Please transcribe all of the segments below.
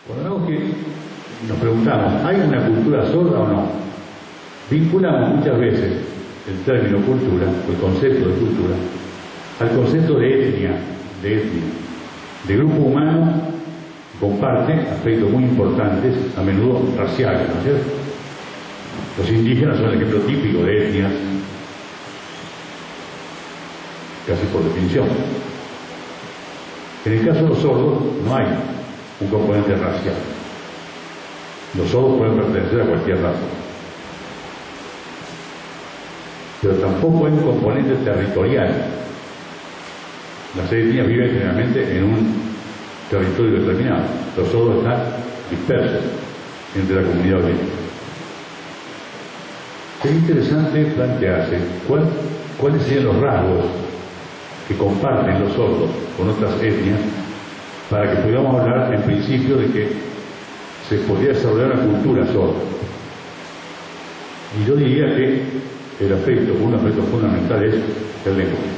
Cuando vemos que nos preguntamos, ¿hay una cultura sorda o no? Vinculamos muchas veces el término cultura, o el concepto de cultura, al concepto de etnia, de grupo humano que comparte aspectos muy importantes, a menudo raciales, ¿no es cierto? Los indígenas son el ejemplo típico de etnias, casi por definición. En el caso de los sordos no hay un componente racial. Los sordos pueden pertenecer a cualquier raza. Pero tampoco hay un componente territorial. Las etnias viven generalmente en un territorio determinado. Los sordos están dispersos entre la comunidad oriental. Es interesante plantearse cuáles serían los rasgos que comparten los sordos con otras etnias para que podamos hablar en principio de que se podría desarrollar una cultura sorda. Y yo diría que un aspecto fundamental es el lenguaje.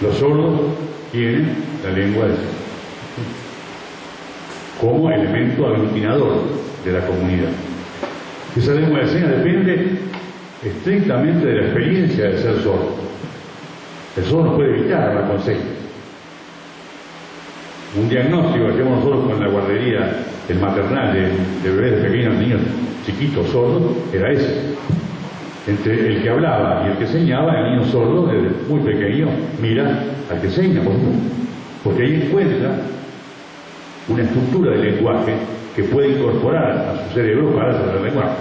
Los sordos tienen la lengua de señas como elemento aglutinador de la comunidad. Esa lengua de señas depende estrictamente de la experiencia de ser sordo. El sordo no puede evitar hablar con señas. Un diagnóstico que hacemos nosotros con la guardería, el maternal de bebés de pequeños niños chiquitos sordos, era ese. Entre el que hablaba y el que señaba, el niño sordo desde muy pequeño mira al que seña, porque ahí encuentra una estructura de lenguaje que puede incorporar a su cerebro para hacer el lenguaje.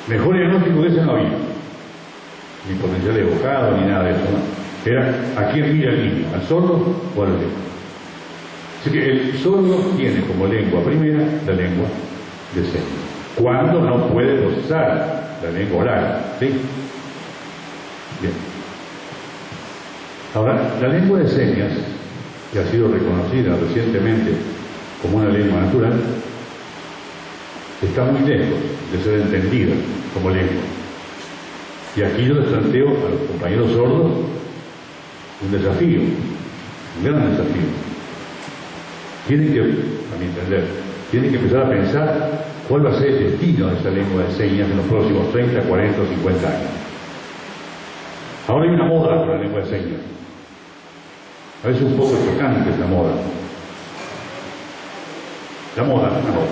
Mejor diagnóstico que ese no había, ni potencial evocado ni nada de eso, ¿no? Era a quién mira el niño, al sordo o al lenguaje. Así que el sordo tiene como lengua primera la lengua de señas, cuando no puede procesar la lengua oral, ¿sí? Bien. Ahora, la lengua de señas, que ha sido reconocida recientemente como una lengua natural, está muy lejos de ser entendida como lengua. Y aquí yo les planteo a los compañeros sordos un desafío, un gran desafío. Tienen que, a mi entender, tienen que empezar a pensar cuál va a ser el destino de esa lengua de señas en los próximos 30, 40 o 50 años. Ahora hay una moda con la lengua de señas. A veces un poco chocante esa moda. La moda, una moda.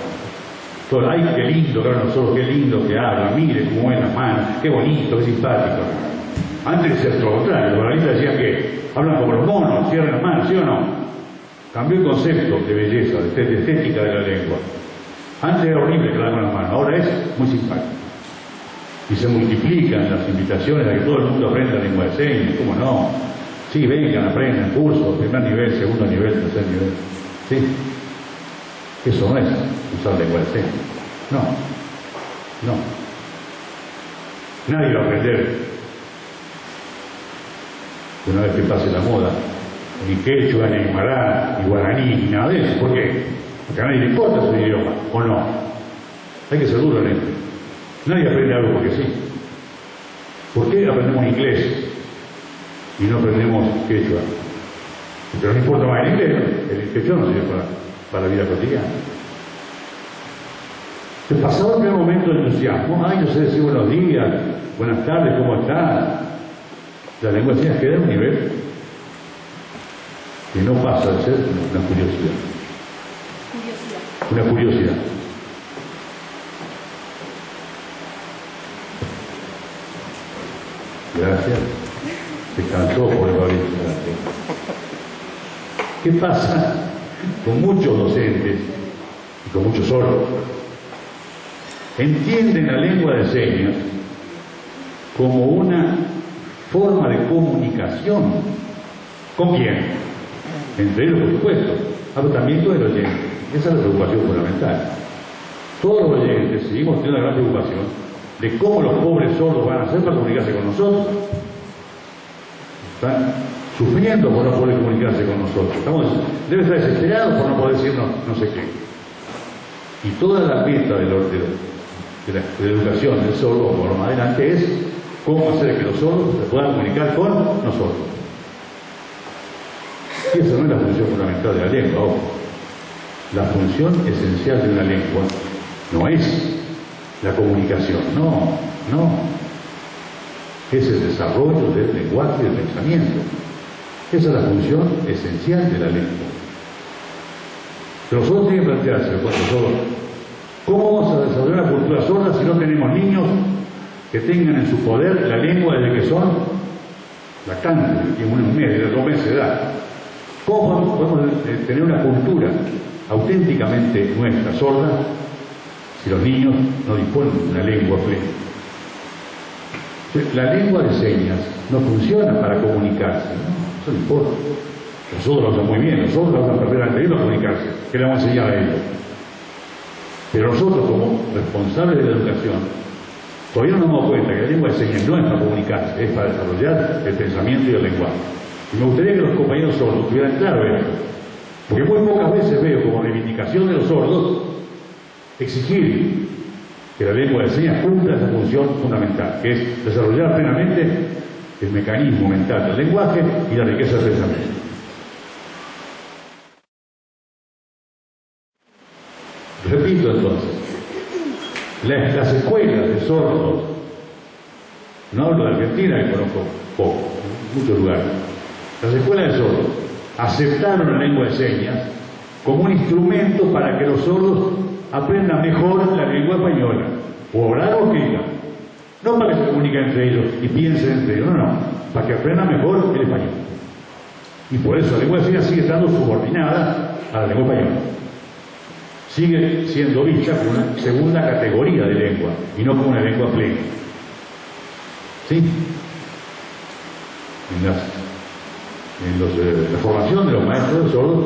Todo, ay, qué lindo, claro, nosotros, qué lindo que habla, mire cómo mueve las manos, qué bonito, qué simpático. Antes de ser todo lo contrario, los moralistas decían que hablan como los monos, cierran las manos, ¿sí o no? Cambió el concepto de belleza, de estética de la lengua. Antes era horrible que la con las manos, ahora es muy simpático. Y se multiplican las invitaciones a que todo el mundo aprenda lengua de señas, ¿cómo no? Sí, vengan, aprendan cursos, primer nivel, segundo nivel, tercer nivel. ¿Sí? Eso no es usar lengua de señas. No. Nadie va a aprender una vez que pase la moda, ni quechua, ni aymara, ni guaraní, ni nada de eso. ¿Por qué? Porque a nadie le importa su idioma, ¿o no? Hay que ser duro en esto. Nadie aprende algo porque sí. ¿Por qué aprendemos inglés y no aprendemos quechua? Pero no importa más el inglés, el quechua no sirve para la vida cotidiana. Se pasaba el primer momento de entusiasmo. Ay, yo sé decir buenos días, buenas tardes, ¿cómo está? La lengua de señas queda en un nivel que no pasa de ser una curiosidad. Una curiosidad. Gracias. Se cansó por el Fabricio. ¿Qué pasa con muchos docentes y con muchos sordos? Entienden la lengua de señas como una forma de comunicación. ¿Con quién? Entre ellos, por supuesto, pero también con el oyente. Esa es la preocupación fundamental. Todos los oyentes seguimos teniendo la gran preocupación de cómo los pobres sordos van a hacer para comunicarse con nosotros. Están sufriendo por no poder comunicarse con nosotros. Deben estar desesperados por no poder decirnos no sé qué. Y toda la meta de la educación del sordo, por lo más adelante, es cómo hacer que los sordos se puedan comunicar con nosotros. Y esa no es la función fundamental de la lengua. La función esencial de una lengua no es la comunicación, no. Es el desarrollo del lenguaje y del pensamiento. Esa es la función esencial de la lengua. Pero nosotros tenemos que plantearse, ¿cómo vamos a desarrollar una cultura sorda si no tenemos niños que tengan en su poder la lengua desde que son lactantes, en un mes, de 2 meses de edad? ¿Cómo podemos tener una cultura auténticamente nuestra, sorda, si los niños no disponen de una lengua plena? La lengua de señas no funciona para comunicarse, ¿no? Eso no importa. Nosotros lo hacemos muy bien, nosotros lo hacemos perfectamente bien para comunicarse. ¿Qué le vamos a enseñar a ellos? Pero nosotros, como responsables de la educación, todavía no nos damos cuenta que la lengua de señas no es para comunicarse, es para desarrollar el pensamiento y el lenguaje. Y me gustaría que los compañeros sordos tuvieran claro esto, porque muy pocas veces veo como reivindicación de los sordos exigir que la lengua de señas cumpla esa función fundamental, que es desarrollar plenamente el mecanismo mental del lenguaje y la riqueza del pensamiento. Repito entonces, las escuelas de sordos, no hablo de Argentina, que conozco poco, en muchos lugares, las escuelas de sordos aceptaron la lengua de señas como un instrumento para que los sordos aprendan mejor la lengua española, o orar o escrita, no para que se comuniquen entre ellos y piensen entre ellos, no, para que aprendan mejor el español. Y por eso la lengua de señas sigue estando subordinada a la lengua española. Sigue siendo vista como una segunda categoría de lengua y no como una lengua plena. ¿Sí? La formación de los maestros de sordos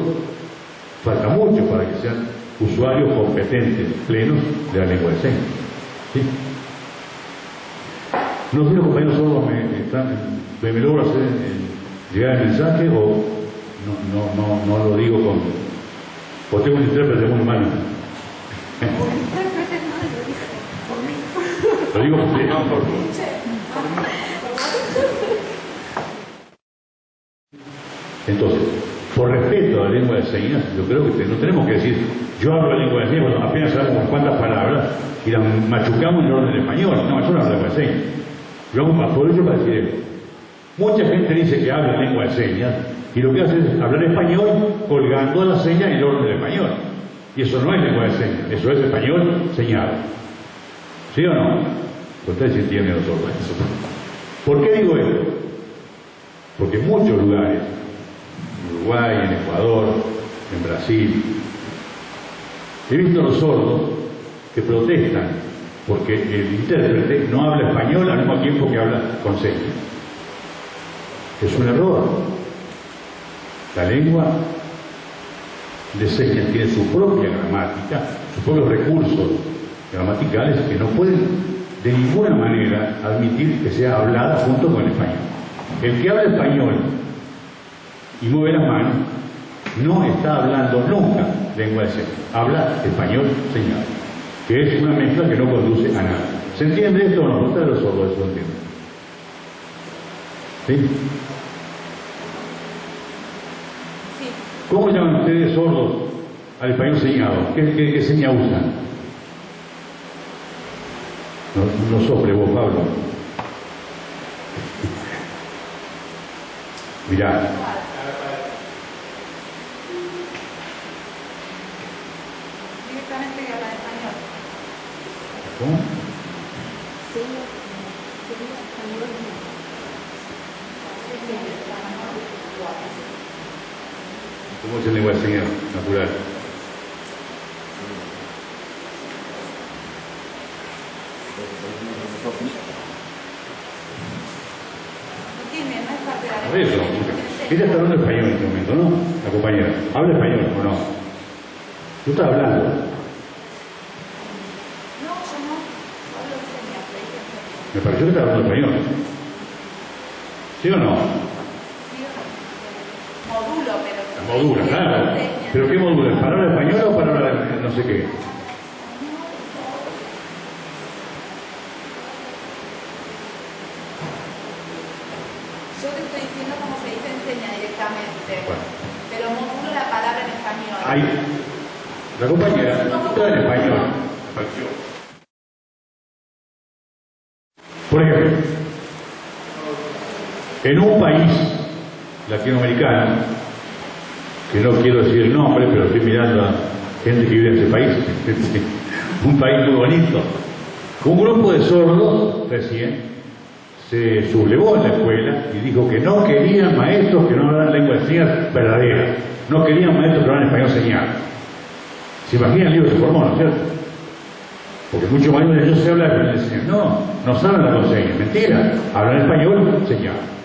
falta mucho para que sean usuarios competentes, plenos de la lengua de señas. ¿Sí? No sé si los compañeros sordos me logro hacer llegar el mensaje o no lo digo con... o tengo un intérprete muy malo. Lo digo por usted. Entonces, por respeto a la lengua de señas, yo creo que no tenemos que decir, yo hablo la lengua de señas, bueno, apenas sabemos unas cuantas palabras y las machucamos en el orden español. No, eso no es la lengua de señas. Yo aprovecho para decir esto. Mucha gente dice que habla lengua de señas y lo que hace es hablar español colgando la seña en el orden del español. Y eso no es lengua de señas, eso es español señado. ¿Sí o no? Ustedes sí entienden nosotros eso. ¿Por qué digo esto? Porque en muchos lugares, en Uruguay, en Ecuador, en Brasil, he visto a los sordos que protestan porque el intérprete no habla español al mismo tiempo que habla con señas. Es un error. La lengua de señas tiene su propia gramática, sus propios recursos gramaticales que no pueden de ninguna manera admitir que sea hablada junto con el español. El que habla español y mueve las manos no está hablando nunca lengua de señas, habla español señal, que es una mezcla que no conduce a nada. ¿Se entiende esto o no? Ustedes los sordos eso entienden. ¿Sí? ¿Cómo llaman ustedes sordos al español señado? ¿Qué seña usan? No sopre vos, Pablo. Mirá. Directamente que habla español. ¿Cómo? Sí, ¿Cómo es el lenguaje de señas natural? Por eso, ella está hablando español en este momento, ¿no? La compañera. ¿Habla español o no? ¿Tú estás hablando? No, yo no. Hablo señas. Me pareció que estás hablando español. ¿Sí o no? Sí o no. Modulo, pero... Modula, claro. ¿Pero qué modula? ¿Palabra española o palabra no sé qué? Yo te estoy diciendo cómo se dice enseña directamente, Bueno. pero modulo la palabra en español. La compañera estaba en español, me pareció. Por ejemplo, en un país latinoamericano, que no quiero decir el nombre, pero estoy mirando a gente que vive en ese país, un país muy bonito, un grupo de sordos recién se sublevó en la escuela y dijo que no querían maestros que no hablaran lengua de señas verdadera, no querían maestros que hablaran español señal. ¿Se imaginan el libro que se formó, no es cierto? Porque muchos mayores no se habla español señal. No, no saben la señas, mentira, hablan español señal.